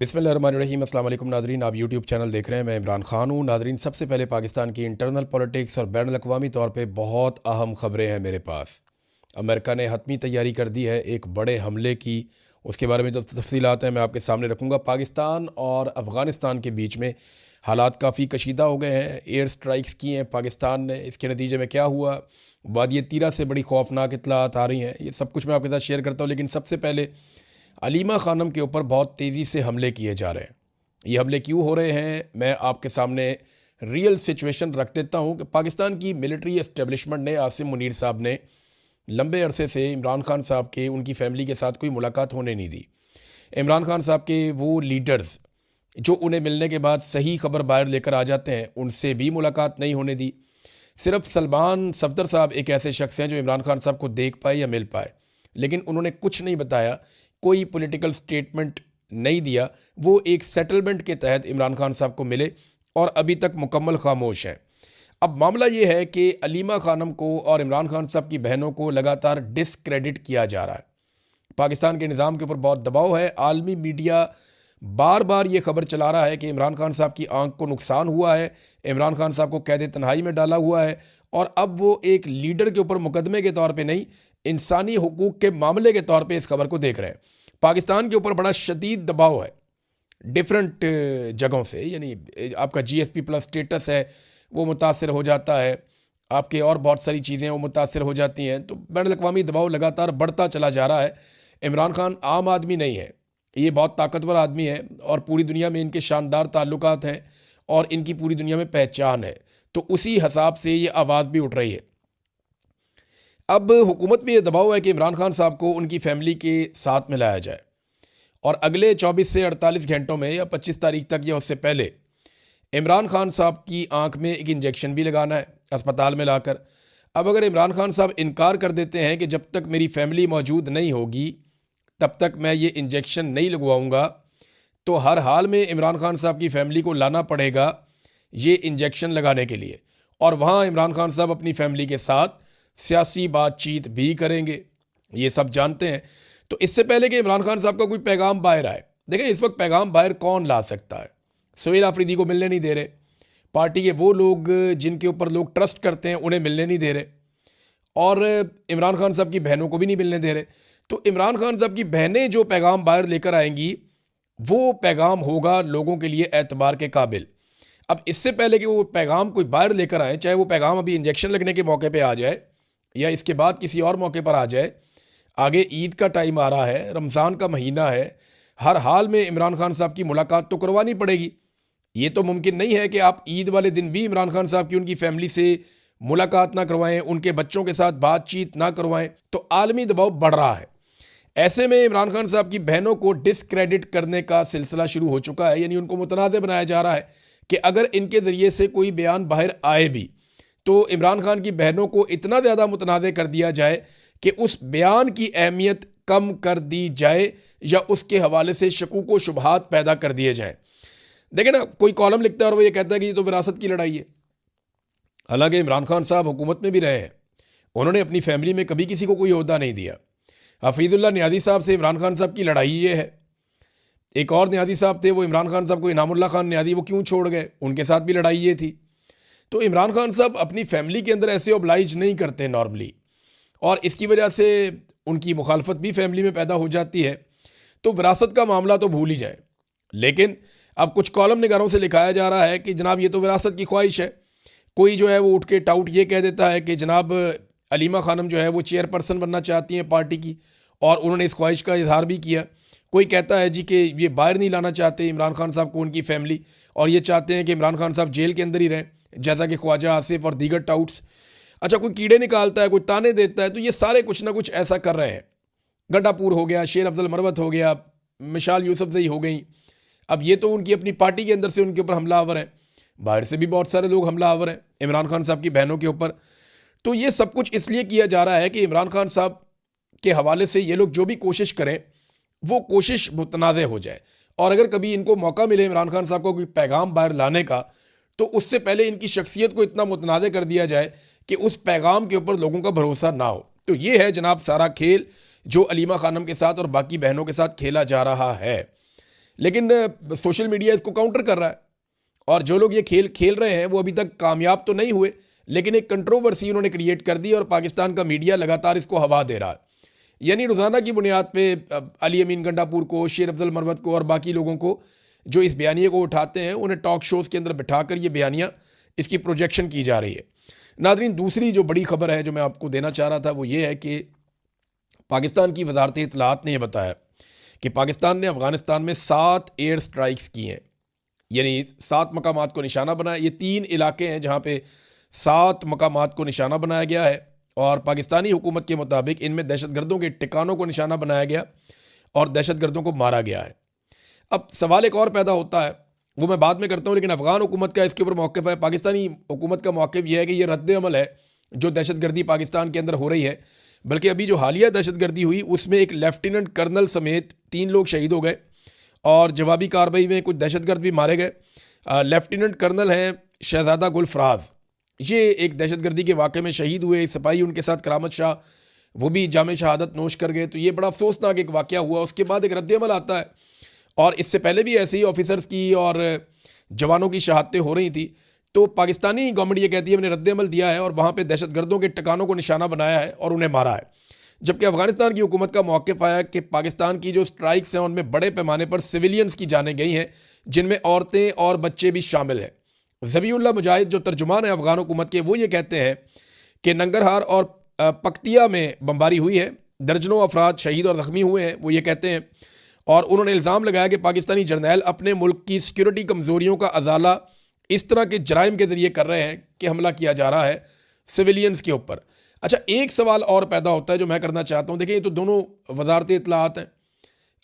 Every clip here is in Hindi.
बिस्मिल्लाहिर्रहमानिर्रहीम। अस्सलाम वालेकुम नाज़रीन, आप यूट्यूब चैनल देख रहे हैं। मैं इमरान खान हूँ। नाज़रीन, सबसे पहले पाकिस्तान की इंटरनल पॉलिटिक्स और बैनुल अक़वामी तौर पे बहुत अहम ख़बरें हैं मेरे पास। अमेरिका ने हतमी तैयारी कर दी है एक बड़े हमले की। उसके बारे में जो तफ़सीलात हैं मैं आपके सामने रखूँगा। पाकिस्तान और अफ़गानिस्तान के बीच में हालात काफ़ी कशीदा हो गए हैं। एयर स्ट्राइक्स की हैं पाकिस्तान ने। इसके नतीजे में क्या हुआ, वादी तीरा से बड़ी खौफनाक इत्तलात आ रही हैं। ये सब कुछ मैं आपके साथ शेयर करता हूँ। लेकिन सबसे पहले अलीमा खानम के ऊपर बहुत तेज़ी से हमले किए जा रहे हैं। ये हमले क्यों हो रहे हैं, मैं आपके सामने रियल सिचुएशन रख देता हूँ कि पाकिस्तान की मिलिट्री एस्टेब्लिशमेंट ने आसिम मुनीर साहब ने लंबे अरसे से इमरान खान साहब के उनकी फ़ैमिली के साथ कोई मुलाकात होने नहीं दी। इमरान खान साहब के वो लीडर्स जो उन्हें मिलने के बाद सही खबर बाहर लेकर आ जाते हैं, उनसे भी मुलाकात नहीं होने दी। सिर्फ सलमान सफदर साहब एक ऐसे शख्स हैं जो इमरान खान साहब को देख पाए या मिल पाए, लेकिन उन्होंने कुछ नहीं बताया, कोई पॉलिटिकल स्टेटमेंट नहीं दिया। वो एक सेटलमेंट के तहत इमरान खान साहब को मिले और अभी तक मुकम्मल खामोश हैं। अब मामला ये है कि अलीमा खानम को और इमरान खान साहब की बहनों को लगातार डिसक्रेडिट किया जा रहा है। पाकिस्तान के निज़ाम के ऊपर बहुत दबाव है। आलमी मीडिया बार बार ये खबर चला रहा है कि इमरान खान साहब की आंख को नुकसान हुआ है, इमरान खान साहब को कैद तन्हाई में डाला हुआ है, और अब वो एक लीडर के ऊपर मुकदमे के तौर पे नहीं, इंसानी हुकूक के मामले के तौर पे इस खबर को देख रहे हैं। पाकिस्तान के ऊपर बड़ा शदीद दबाव है डिफरेंट जगहों से। यानी आपका GSP प्लस स्टेटस है वो मुतासर हो जाता है, आपके और बहुत सारी चीज़ें वो मुतासर हो जाती हैं। तो बैनुल अक़वामी दबाव लगातार बढ़ता चला जा रहा है। इमरान खान आम आदमी नहीं है, ये बहुत ताकतवर आदमी है और पूरी दुनिया में इनके शानदार ताल्लुकात हैं और इनकी पूरी दुनिया में पहचान है। तो उसी हिसाब से ये आवाज़ भी उठ रही है। अब हुकूमत में ये दबाव है कि इमरान खान साहब को उनकी फैमिली के साथ मिलाया जाए और अगले 24 से 48 घंटों में या 25 तारीख तक या उससे पहले इमरान खान साहब की आंख में एक इंजेक्शन भी लगाना है अस्पताल में लाकर। अब अगर इमरान खान साहब इनकार कर देते हैं कि जब तक मेरी फैमिली मौजूद नहीं होगी तब तक मैं ये इंजेक्शन नहीं लगवाऊंगा, तो हर हाल में इमरान खान साहब की फैमिली को लाना पड़ेगा ये इंजेक्शन लगाने के लिए, और वहाँ इमरान खान साहब अपनी फैमिली के साथ सियासी बातचीत भी करेंगे, ये सब जानते हैं। तो इससे पहले कि इमरान खान साहब का कोई पैगाम बाहर आए, देखें इस वक्त पैगाम बाहर कौन ला सकता है। सोहेल आफरीदी को मिलने नहीं दे रहे, पार्टी के वो लोग जिनके ऊपर लोग ट्रस्ट करते हैं उन्हें मिलने नहीं दे रहे, और इमरान खान साहब की बहनों को भी नहीं मिलने दे रहे। तो इमरान खान साहब की बहनें जो पैगाम बाहर लेकर आएंगी वो पैगाम होगा लोगों के लिए एतबार के काबिल। अब इससे पहले कि वो पैगाम कोई बाहर लेकर आए, चाहे वो पैगाम अभी इंजेक्शन लगने के मौके पे आ जाए या इसके बाद किसी और मौके पर आ जाए, आगे ईद का टाइम आ रहा है, रमज़ान का महीना है, हर हाल में इमरान खान साहब की मुलाकात तो करवानी पड़ेगी। ये तो मुमकिन नहीं है कि आप ईद वाले दिन भी इमरान खान साहब की उनकी फैमिली से मुलाकात ना करवाएं, उनके बच्चों के साथ बातचीत ना करवाएं। तो आलमी दबाव बढ़ रहा है। ऐसे में इमरान खान साहब की बहनों को डिसक्रेडिट करने का सिलसिला शुरू हो चुका है। यानी उनको मुतनाज़ बनाया जा रहा है कि अगर इनके ज़रिए से कोई बयान बाहर आए भी तो इमरान खान की बहनों को इतना ज़्यादा मुतनाज़ कर दिया जाए कि उस बयान की अहमियत कम कर दी जाए या उसके हवाले से शकूक व शुबहात पैदा कर दिए जाएँ। देखें ना, कोई कॉलम लिखता है और वो ये कहता है कि ये तो विरासत की लड़ाई है। हालांकि इमरान खान साहब हुकूमत में भी रहे हैं, उन्होंने अपनी फैमिली में कभी किसी को कोई ओहदा नहीं दिया। हफीजुल्लाह नियाज़ी साहब से इमरान खान साहब की लड़ाई ये है। एक और नियाज़ी साहब थे, वो इमरान खान साहब को इनामुल्लाह खान नियाज़ी, वो क्यों छोड़ गए, उनके साथ भी लड़ाई ये थी। तो इमरान खान साहब अपनी फैमिली के अंदर ऐसे ओब्लाइज नहीं करते नॉर्मली, और इसकी वजह से उनकी मुखालफत भी फैमिली में पैदा हो जाती है। तो विरासत का मामला तो भूल ही जाए। लेकिन अब कुछ कॉलम निगारों से लिखाया जा रहा है कि जनाब ये तो विरासत की ख्वाहिश है। कोई जो है वो उठ के टाउट ये कह देता है कि जनाब अलीमा खानम जो है वो चेयरपर्सन बनना चाहती हैं पार्टी की, और उन्होंने इस ख्वाहिश का इजहार भी किया। कोई कहता है जी कि ये बाहर नहीं लाना चाहते इमरान खान साहब को उनकी फैमिली, और ये चाहते हैं कि इमरान खान साहब जेल के अंदर ही रहें, जैसा कि ख्वाजा आसिफ और दीगर टाउट्स। अच्छा, कोई कीड़े निकालता है, कोई ताने देता है, तो ये सारे कुछ ना कुछ ऐसा कर रहे हैं। गड्डापुर हो गया, शेर अफजल मरवत हो गया, मिशाल यूसुफजई हो गई। अब ये तो उनकी अपनी पार्टी के अंदर से उनके ऊपर हमलावर हैं, बाहर से भी बहुत सारे लोग हमलावर हैं इमरान खान साहब की बहनों के ऊपर। तो ये सब कुछ इसलिए किया जा रहा है कि इमरान खान साहब के हवाले से ये लोग जो भी कोशिश करें वो कोशिश मुतनाज़ हो जाए, और अगर कभी इनको मौका मिले इमरान खान साहब को कोई पैगाम बाहर लाने का, तो उससे पहले इनकी शख्सियत को इतना मुतनाज़ कर दिया जाए कि उस पैगाम के ऊपर लोगों का भरोसा ना हो। तो ये है जनाब सारा खेल जो अलीमा खानम के साथ और बाकी बहनों के साथ खेला जा रहा है। लेकिन सोशल मीडिया इसको काउंटर कर रहा है, और जो लोग ये खेल खेल रहे हैं वो अभी तक कामयाब तो नहीं हुए, लेकिन एक कंट्रोवर्सी उन्होंने क्रिएट कर दी और पाकिस्तान का मीडिया लगातार इसको हवा दे रहा है। यानी रोज़ाना की बुनियाद पे अली अमीन गंडापुर को, शेर अफजल मरवत को और बाकी लोगों को जो इस बयानिए को उठाते हैं, उन्हें टॉक शोज़ के अंदर बिठाकर ये बयानियाँ इसकी प्रोजेक्शन की जा रही है। नादरीन, दूसरी जो बड़ी खबर है जो मैं आपको देना चाह रहा था वो ये है कि पाकिस्तान की वजारत इत्तलाआत ने यह बताया कि पाकिस्तान ने अफ़गानिस्तान में 7 एयर स्ट्राइक्स की हैं, यानी 7 मकामात को निशाना बनाया। ये 3 इलाके हैं जहाँ पे 7 मकामात को निशाना बनाया गया है, और पाकिस्तानी हुकूमत के मुताबिक इनमें दहशतगर्दों के ठिकानों को निशाना बनाया गया और दहशतगर्दों को मारा गया है। अब सवाल एक और पैदा होता है, वो मैं बाद में करता हूँ, लेकिन अफ़गान हुकूमत का इसके ऊपर मौक़िफ़ है। पाकिस्तानी हुकूमत का मौक़िफ़ यह है कि यह रद्द अमल है जो दहशतगर्दी पाकिस्तान के अंदर हो रही है। बल्कि अभी जो हालिया दहशतगर्दी हुई उसमें एक लेफ्टिनेंट कर्नल समेत 3 लोग शहीद हो गए और जवाबी कार्रवाई में कुछ दहशतगर्द भी मारे गए। लेफ्टिनेंट कर्नल हैं शहजादा गुल फराज, ये एक दहशतगर्दी के वाक़े में शहीद हुए। सिपाही उनके साथ करामत शाह, वो भी जाम शहादत नोश कर गए। तो ये बड़ा अफसोसनाक एक वाक़या हुआ। उसके बाद एक रद्द अमल आता है, और इससे पहले भी ऐसे ही ऑफिसर्स की और जवानों की शहादतें हो रही थी। तो पाकिस्तानी गवर्नमेंट ये कहती है मैंने रद्द अमल दिया है और वहाँ पे दहशतगर्दों के ठिकानों को निशाना बनाया है और उन्हें मारा है। जबकि अफगानिस्तान की हुकूमत का मौक़िफ़ आया कि पाकिस्तान की जो स्ट्राइक्स हैं उनमें बड़े पैमाने पर सिविलियंस की जानें गई हैं, जिनमें औरतें और बच्चे भी शामिल हैं। ज़बीउल्लाह मुजाहिद जो तर्जुमान है अफगान हुकूमत के, वो ये कहते हैं कि नंगरहार और पक्तिया में बमबारी हुई है, दर्जनों अफराद शहीद और ज़ख्मी हुए हैं, वो ये कहते हैं। और उन्होंने इल्ज़ाम लगाया कि पाकिस्तानी जर्नैल अपने मुल्क की सिक्योरिटी कमज़ोरियों का अजाला इस तरह के जराइम के ज़रिए कर रहे हैं कि हमला किया जा रहा है सिविलियंस के ऊपर। अच्छा, एक सवाल और पैदा होता है जो मैं करना चाहता हूँ। देखिए, ये तो दोनों वजारत इत्तलाआत हैं।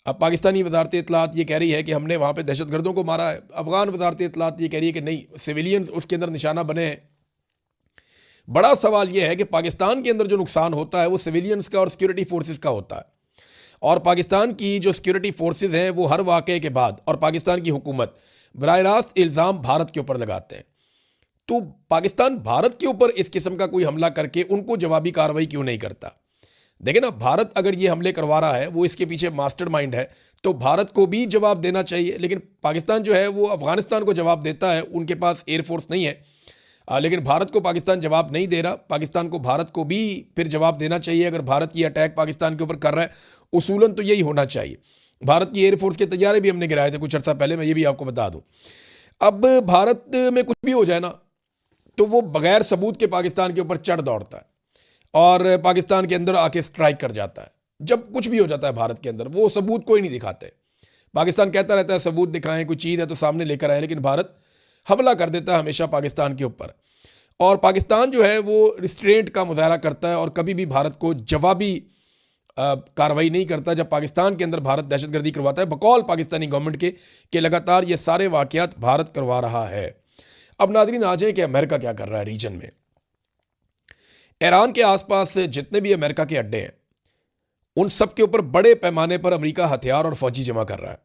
अब पाकिस्तानी वजारत इत्तलाआत ये कह रही है कि हमने वहाँ पे दहशतगर्दों को मारा है, अफ़गान वजारत इत्तलाआत ये कह रही है कि नहीं, सिविलियंस उसके अंदर निशाना बने हैं। बड़ा सवाल ये है कि पाकिस्तान के अंदर जो नुकसान होता है वो सिविलियंस का और सिक्योरिटी फोर्सेस का होता है, और पाकिस्तान की जो सिक्योरिटी फोर्सेस हैं वो हर वाक़े के बाद और पाकिस्तान की हुकूमत बराह रास्त इल्ज़ाम भारत के ऊपर लगाते हैं। तो पाकिस्तान भारत के ऊपर इस किस्म का कोई हमला करके उनको जवाबी कार्रवाई क्यों नहीं करता? देखें ना, भारत अगर ये हमले करवा रहा है, वो इसके पीछे मास्टरमाइंड है, तो भारत को भी जवाब देना चाहिए। लेकिन पाकिस्तान जो है वो अफगानिस्तान को जवाब देता है, उनके पास एयरफोर्स नहीं है, लेकिन भारत को पाकिस्तान जवाब नहीं दे रहा। पाकिस्तान को भारत को भी फिर जवाब देना चाहिए। अगर भारत की अटैक पाकिस्तान के ऊपर कर रहा है, उसूलन तो यही होना चाहिए। भारत की एयरफोर्स के तैयारे भी हमने गिराए थे कुछ अर्सा पहले, मैं ये भी आपको बता दूं। अब भारत में कुछ भी हो जाए ना, तो वो बगैर सबूत के पाकिस्तान के ऊपर चढ़ दौड़ता है और पाकिस्तान के अंदर आके स्ट्राइक कर जाता है। जब कुछ भी हो जाता है भारत के अंदर, वो सबूत कोई नहीं दिखाते। पाकिस्तान कहता रहता है सबूत दिखाएं, कोई चीज़ है तो सामने लेकर आए, लेकिन भारत हमला कर देता है हमेशा पाकिस्तान के ऊपर। और पाकिस्तान जो है वो रिस्ट्रेंट का मुजाहरा करता है और कभी भी भारत को जवाबी कार्रवाई नहीं करता जब पाकिस्तान के अंदर भारत दहशतगर्दी करवाता है, बकौल पाकिस्तानी गवर्नमेंट के लगातार ये सारे वाक़यात भारत करवा रहा है। अब नाज़रीन, आ जाए कि अमेरिका क्या कर रहा है रीजन में। ईरान के आसपास जितने भी अमेरिका के अड्डे हैं, उन सब के ऊपर बड़े पैमाने पर अमेरिका हथियार और फौजी जमा कर रहा है।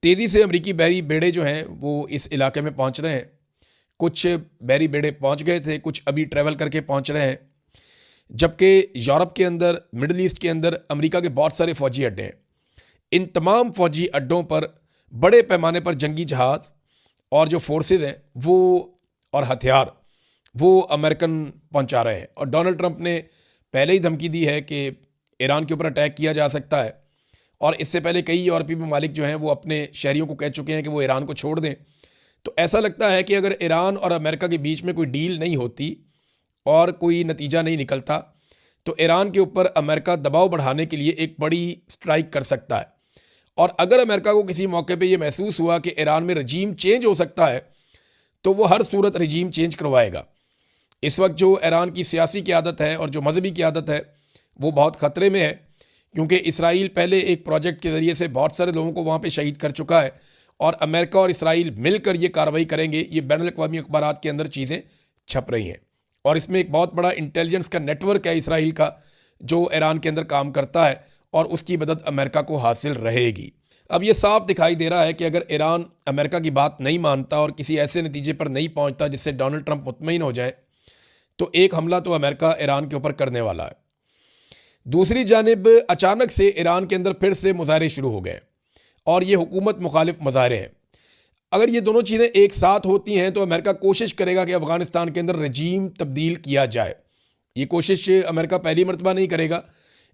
तेज़ी से अमेरिकी बहरी बेड़े जो हैं वो इस इलाके में पहुंच रहे हैं। कुछ बहरी बेड़े पहुंच गए थे, कुछ अभी ट्रैवल करके पहुंच रहे हैं। जबकि यूरोप के अंदर, मिडल ईस्ट के अंदर अमेरिका के बहुत सारे फ़ौजी अड्डे हैं। इन तमाम फ़ौजी अड्डों पर बड़े पैमाने पर जंगी जहाज़ और जो फोर्सेस हैं वो और हथियार वो अमेरिकन पहुंचा रहे हैं। और डोनाल्ड ट्रंप ने पहले ही धमकी दी है कि ईरान के ऊपर अटैक किया जा सकता है, और इससे पहले कई यूरोपीय ममालिक जो हैं वो अपने शहरियों को कह चुके हैं कि वो ईरान को छोड़ दें। तो ऐसा लगता है कि अगर ईरान और अमेरिका के बीच में कोई डील नहीं होती और कोई नतीजा नहीं निकलता, तो ईरान के ऊपर अमेरिका दबाव बढ़ाने के लिए एक बड़ी स्ट्राइक कर सकता है। और अगर अमेरिका को किसी मौके पे ये महसूस हुआ कि ईरान में रजीम चेंज हो सकता है, तो वो हर सूरत रजीम चेंज करवाएगा। इस वक्त जो ईरान की सियासी क़यादत है और जो मजहबी क़यादत है वो बहुत ख़तरे में है, क्योंकि इसराइल पहले एक प्रोजेक्ट के ज़रिए से बहुत सारे लोगों को वहाँ पे शहीद कर चुका है, और अमेरिका और इसराइल मिलकर ये कार्रवाई करेंगे। ये बैनुल-अक़वामी अखबारात के अंदर चीज़ें छप रही हैं, और इसमें एक बहुत बड़ा इंटेलिजेंस का नेटवर्क है इसराइल का जो ईरान के अंदर काम करता है, और उसकी मदद अमेरिका को हासिल रहेगी। अब ये साफ दिखाई दे रहा है कि अगर ईरान अमेरिका की बात नहीं मानता और किसी ऐसे नतीजे पर नहीं पहुंचता जिससे डोनाल्ड ट्रंप मुतमईन हो जाए, तो एक हमला तो अमेरिका ईरान के ऊपर करने वाला है। दूसरी जानिब अचानक से ईरान के अंदर फिर से मुजाहरे शुरू हो गए, और ये हुकूमत मुखालिफ मज़ाहरे हैं। अगर ये दोनों चीज़ें एक साथ होती हैं तो अमेरिका कोशिश करेगा कि अफ़गानिस्तान के अंदर रजीम तब्दील किया जाए। ये कोशिश अमेरिका पहली मरतबा नहीं करेगा,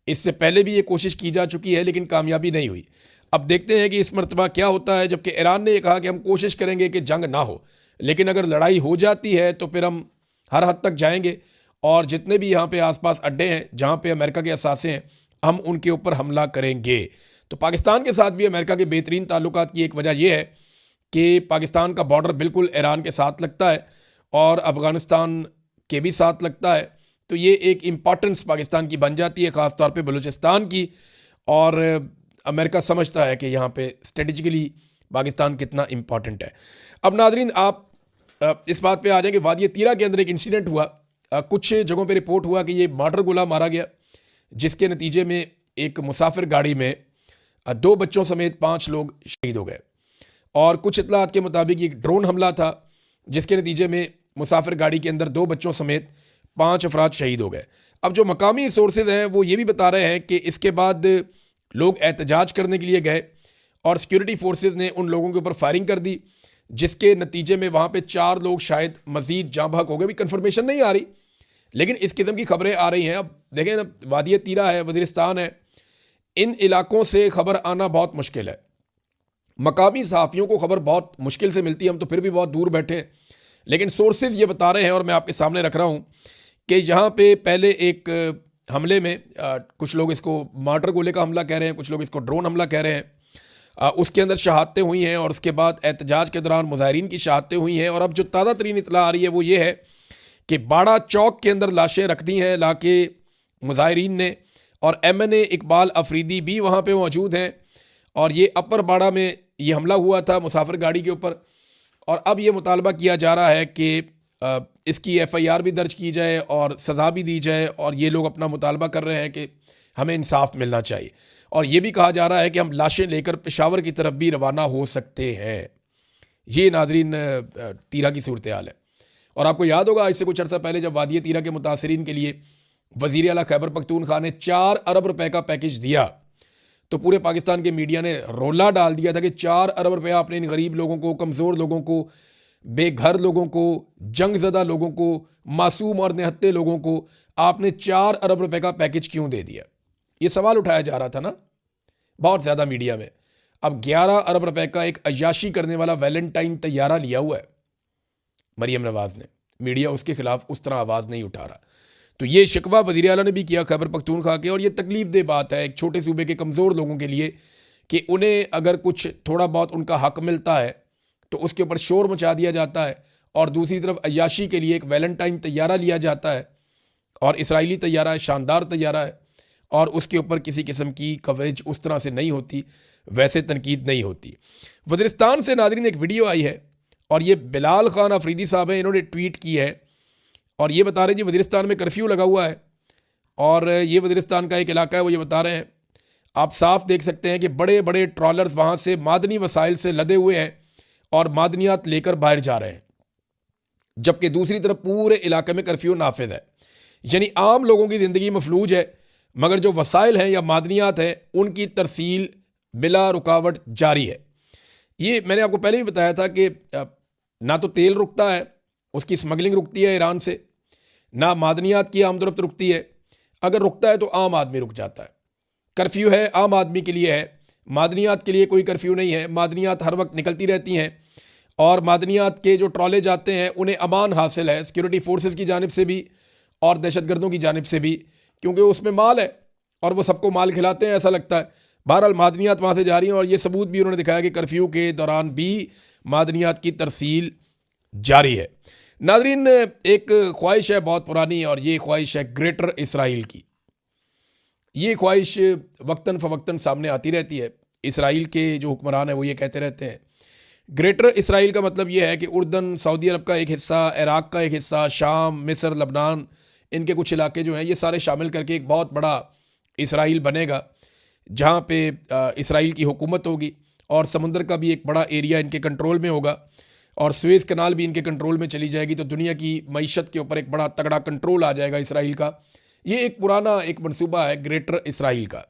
इससे पहले भी ये कोशिश की जा चुकी है लेकिन कामयाबी नहीं हुई। अब देखते हैं कि इस मरतबा क्या होता है, जबकि ईरान ने ये कहा कि हम कोशिश करेंगे कि जंग ना हो, लेकिन अगर लड़ाई हो जाती है तो फिर हम हर हद तक जाएंगे और जितने भी यहाँ पे आसपास अड्डे हैं जहाँ पे अमेरिका के असासे हैं हम उनके ऊपर हमला करेंगे। तो पाकिस्तान के साथ भी अमेरिका के बेहतरीन ताल्लुकात की एक वजह यह है कि पाकिस्तान का बॉर्डर बिल्कुल ईरान के साथ लगता है और अफ़गानिस्तान के भी साथ लगता है। तो ये एक इम्पॉर्टेंस पाकिस्तान की बन जाती है, ख़ास तौर पे बलूचिस्तान की। और अमेरिका समझता है कि यहाँ पे स्ट्रेटजिकली पाकिस्तान कितना इम्पॉर्टेंट है। अब नाजरीन आप इस बात पे आ जाएंगे, वादी तीरा के अंदर एक इंसिडेंट हुआ। कुछ जगहों पे रिपोर्ट हुआ कि ये मॉर्टर गोला मारा गया, जिसके नतीजे में एक मुसाफिर गाड़ी में 2 बच्चों समेत 5 लोग शहीद हो गए। और कुछ इतलात के मुताबिक एक ड्रोन हमला था जिसके नतीजे में मुसाफिर गाड़ी के अंदर 2 बच्चों समेत 5 अफराद शहीद हो गए। अब जो मकामी सोर्सेज हैं वो ये भी बता रहे हैं कि इसके बाद लोग एहतजाज करने के लिए गए और सिक्योरिटी फोर्सेज ने उन लोगों के ऊपर फायरिंग कर दी, जिसके नतीजे में वहाँ पे 4 लोग शायद मजीद जाँ बहक हो गए। भी कन्फर्मेशन नहीं आ रही लेकिन इस किस्म की खबरें आ रही हैं। अब देखें ना, वादी तीरा है, वज़ीरिस्तान है, इन इलाकों से खबर आना बहुत मुश्किल है। मकामी सहाफ़ियों को खबर बहुत मुश्किल से मिलती है, हम तो फिर भी बहुत दूर बैठे हैं, लेकिन सोर्सेज ये बता रहे हैं और मैं आपके सामने रख रहा हूँ कि यहाँ पे पहले एक हमले में कुछ लोग इसको मार्टर गोले का हमला कह रहे हैं, कुछ लोग इसको ड्रोन हमला कह रहे हैं। उसके अंदर शहादतें हुई हैं और उसके बाद एहतजाज के दौरान मुजाहिरीन की शहादतें हुई हैं। और अब जो ताज़ा तरीन इतला आ रही है वो ये है कि बाड़ा चौक के अंदर लाशें रख दी हैं लाके मुजाहिरीन ने, और MNA इकबाल अफरीदी भी वहाँ पे मौजूद हैं। और ये अपर बाड़ा में ये हमला हुआ था मुसाफिर गाड़ी के ऊपर। और अब ये मुतालबा किया जा रहा है कि इसकी FIR भी दर्ज की जाए और सज़ा भी दी जाए। और ये लोग अपना मुतालबा कर रहे हैं कि हमें इंसाफ मिलना चाहिए। और ये भी कहा जा रहा है कि हम लाशें लेकर पेशावर की तरफ भी रवाना हो सकते हैं। ये नाजरीन तीरा की सूरत हाल है। और आपको याद होगा इससे कुछ अर्सा पहले जब वादी तीरा के मुतासरीन के लिए वज़ीर आला खैबर पख्तूनख्वा ने 4 अरब रुपए का पैकेज दिया, तो पूरे पाकिस्तान के मीडिया ने रोला डाल दिया था कि 4 अरब रुपया आपने इन गरीब लोगों को, कमज़ोर लोगों को, बेघर लोगों को, जंगज़दा लोगों को, मासूम और निहत्ते लोगों को आपने 4 अरब रुपए का पैकेज क्यों दे दिया? ये सवाल उठाया जा रहा था ना बहुत ज़्यादा मीडिया में। अब 11 अरब रुपए का एक अय्याशी करने वाला वैलेंटाइन तैयारा लिया हुआ है मरीम नवाज़ ने, मीडिया उसके खिलाफ उस तरह आवाज़ नहीं उठा रहा। तो ये शिकवा वज़ीर आला ने भी किया खैबर पख्तूनख्वा के। और ये तकलीफ दे बात है एक छोटे सूबे के कमज़ोर लोगों के लिए कि उन्हें अगर कुछ थोड़ा बहुत उनका हक मिलता है तो उसके ऊपर शोर मचा दिया जाता है, और दूसरी तरफ अय्याशी के लिए एक वैलेंटाइन तैयारा लिया जाता है। और इसराइली तैयारा है, शानदार तैयारा है, और उसके ऊपर किसी किस्म की कवरेज उस तरह से नहीं होती, वैसे तनकीद नहीं होती। वज़ीरिस्तान से नाज़रीन एक वीडियो आई है और ये बिलाल खान अफरीदी साहब हैं, इन्होंने ट्वीट की है और ये बता रहे हैं जी वज़ीरिस्तान में कर्फ्यू लगा हुआ है। और ये वज़ीरिस्तान का एक इलाका है, वो ये बता रहे हैं, आप साफ देख सकते हैं कि बड़े बड़े ट्रॉलर्स वहाँ से मादनी वसाइल से लदे हुए हैं और मादनियात लेकर बाहर जा रहे हैं, जबकि दूसरी तरफ पूरे इलाके में कर्फ्यू नाफिज है। यानी आम लोगों की ज़िंदगी मफलूज है, मगर जो वसाइल हैं या मादनियात हैं उनकी तरसील बिला रुकावट जारी है। ये मैंने आपको पहले भी बताया था कि ना तो तेल रुकता है, उसकी स्मगलिंग रुकती है ईरान से, ना मादनियात की आमदरफ्त रुकती है। अगर रुकता है तो आम आदमी रुक जाता है। कर्फ्यू है आम आदमी के लिए है, मादनियात के लिए कोई कर्फ्यू नहीं है। मादनियात हर वक्त निकलती रहती हैं और मादनियात के जो ट्रॉले जाते हैं उन्हें अमान हासिल है सिक्योरिटी फोर्सेस की जानिब से भी और दहशतगर्दों की जानिब से भी, क्योंकि उसमें माल है और वो सबको माल खिलाते हैं ऐसा लगता है। बहरहाल मादनियात वहाँ से जा रही हैं और ये सबूत भी उन्होंने दिखाया कि कर्फ्यू के दौरान भी मादनियात की तरसील जारी है। नाजरीन एक ख्वाहिश है बहुत पुरानी और ये ख्वाहिश है ग्रेटर इसराइल की। ये ख्वाहिश वक्तन फ़वक्तन सामने आती रहती है। इसराइल के जो हुक्मरान हैं वो ये कहते रहते हैं ग्रेटर इसराइल का मतलब ये है कि उर्दन, सऊदी अरब का एक हिस्सा, इराक़ का एक हिस्सा, शाम, मिस्र, लबनान, इनके कुछ इलाके जो हैं ये सारे शामिल करके एक बहुत बड़ा इसराइल बनेगा जहाँ पे इसराइल की हुकूमत होगी और समुंदर का भी एक बड़ा एरिया इनके कंट्रोल में होगा और सुएज़ कनाल भी इनके कंट्रोल में चली जाएगी। तो दुनिया की मईशत के ऊपर एक बड़ा तगड़ा कंट्रोल आ जाएगा इसराइल का। ये एक पुराना एक मंसूबा है ग्रेटर इसराइल का।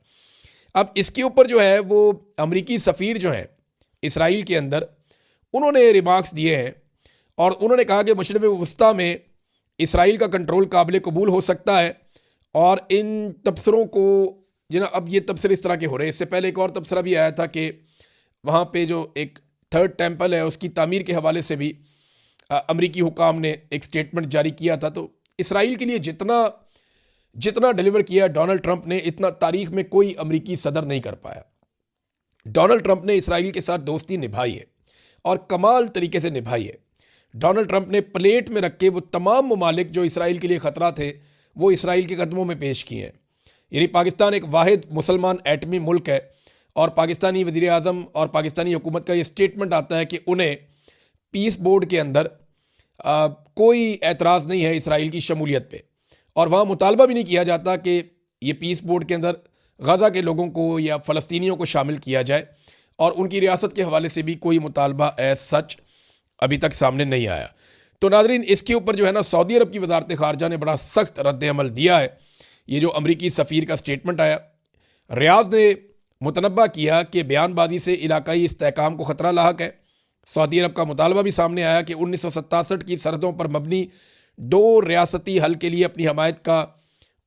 अब इसके ऊपर जो है वो अमरीकी सफ़ीर जो हैं इसराइल के अंदर, उन्होंने रिमार्क्स दिए हैं और उन्होंने कहा कि मशरक़ वस्ता में इसराइल का कंट्रोल काबिल कबूल हो सकता है। और इन तबसरों को जिना अब ये तबसरे इस तरह के हो रहे हैं। इससे पहले एक और तबसरा भी आया था कि वहाँ पे जो एक थर्ड टेम्पल है उसकी तामीर के हवाले से भी अमरीकी हुकाम ने एक स्टेटमेंट जारी किया था। तो इसराइल के लिए जितना डिलीवर किया डोनाल्ड ट्रंप ने, इतना तारीख में कोई अमरीकी सदर नहीं कर पाया। डोनाल्ड ट्रंप ने इसराइल के साथ दोस्ती निभाई है और कमाल तरीके से निभाई है। डोनाल्ड ट्रंप ने प्लेट में रख के वो तमाम ममालिक जो इसराइल के लिए ख़तरा थे वो इसराइल के कदमों में पेश किए हैं। यानी पाकिस्तान एक वाहिद मुसलमान एटमी मुल्क है और पाकिस्तानी वज़ीर आज़म और पाकिस्तानी हुकूमत का ये स्टेटमेंट आता है कि उन्हें पीस बोर्ड के अंदर कोई एतराज़ नहीं है इसराइल की शमूलियत पे, और वहाँ मुतालबा भी नहीं किया जाता कि ये पीस बोर्ड के अंदर गज़ा के लोगों को या फ़लस्तीनियों को शामिल किया जाए, और उनकी रियासत के हवाले से भी कोई मुतालबा एज सच अभी तक सामने नहीं आया। तो नाज़रीन, इसके ऊपर जो है ना सऊदी अरब की वज़ारत ख़ारजा ने बड़ा सख्त रद्द अमल दिया है। ये जो अमरीकी सफ़ीर का स्टेटमेंट आया, रियाद ने मुतनब्बा किया कि बयानबाजी से इलाकाई इस्तेहकाम को ख़तरा लाहक है। सऊदी अरब का मुतालबा भी सामने आया कि 1967 की सरहदों पर मबनी 2 रियासती हल के लिए अपनी हमायत का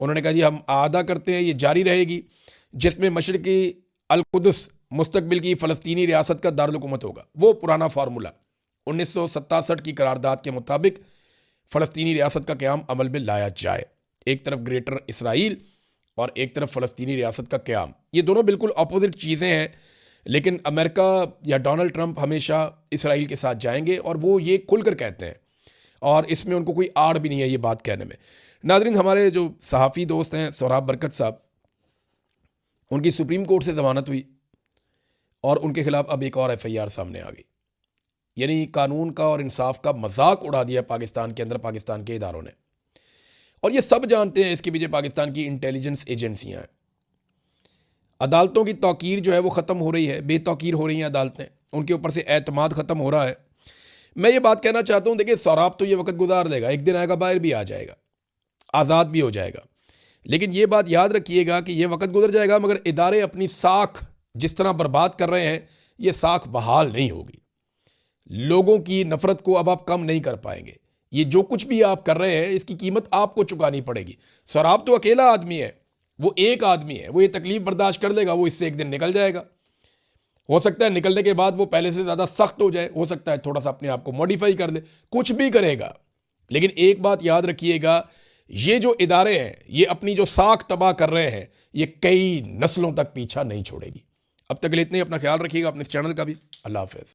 उन्होंने कहा जी हम आदा करते हैं, ये जारी रहेगी, जिसमें मशरक़ी अल-कुद्स मुस्तकबिल की फ़लस्तीनी रियासत का दारुल-हुकूमत होगा। वो पुराना फार्मूला 1967 की करारदाद के मुताबिक फ़लस्तीनी रियासत का क़याम अमल में लाया जाए। एक तरफ ग्रेटर इसराइल और एक तरफ फ़लस्तीनी रियासत का क़याम, ये दोनों बिल्कुल अपोजिट चीज़ें हैं, लेकिन अमेरिका या डोनाल्ड ट्रंप हमेशा इसराइल के साथ जाएंगे और वो ये खुलकर कहते हैं और इसमें उनको कोई आड़ भी नहीं है ये बात कहने में। नाज़रीन, हमारे जो सहाफ़ी दोस्त हैं सोहराब बरकत साहब, उनकी सुप्रीम कोर्ट से ज़मानत हुई और उनके ख़िलाफ़ अब एक और FIR सामने आ गई। यानी कानून का और इंसाफ का मजाक उड़ा दिया पाकिस्तान के अंदर पाकिस्तान के इदारों ने, और ये सब जानते हैं इसके पीछे पाकिस्तान की इंटेलिजेंस एजेंसियां हैं। अदालतों की तौकीर जो है वो ख़त्म हो रही है, बेतौकीर हो रही हैं अदालतें, उनके ऊपर से एतमाद ख़त्म हो रहा है। मैं ये बात कहना चाहता हूँ, देखिए सौराब तो ये वक्त गुजार देगा, एक दिन आएगा बाहर भी आ जाएगा, आज़ाद भी हो जाएगा, लेकिन ये बात याद रखिएगा कि ये वक्त गुजर जाएगा, मगर इदारे अपनी साख जिस तरह बर्बाद कर रहे हैं ये साख बहाल नहीं होगी। लोगों की नफ़रत को अब आप कम नहीं कर पाएंगे। ये जो कुछ भी आप कर रहे हैं इसकी कीमत आपको चुकानी पड़ेगी। सौराब तो अकेला आदमी है, वो एक आदमी है, वो ये तकलीफ बर्दाश्त कर लेगा, वो इससे एक दिन निकल जाएगा। हो सकता है निकलने के बाद वो पहले से ज़्यादा सख्त हो जाए, हो सकता है थोड़ा सा अपने आप को मॉडिफाई कर दे, कुछ भी करेगा, लेकिन एक बात याद रखिएगा, ये जो इदारे हैं ये अपनी जो साख तबाह कर रहे हैं ये कई नस्लों तक पीछा नहीं छोड़ेगी। अब तक के लिए इतने, अपना ख्याल रखिएगा, अपने इस चैनल का भी। अल्लाह हाफ़िज़।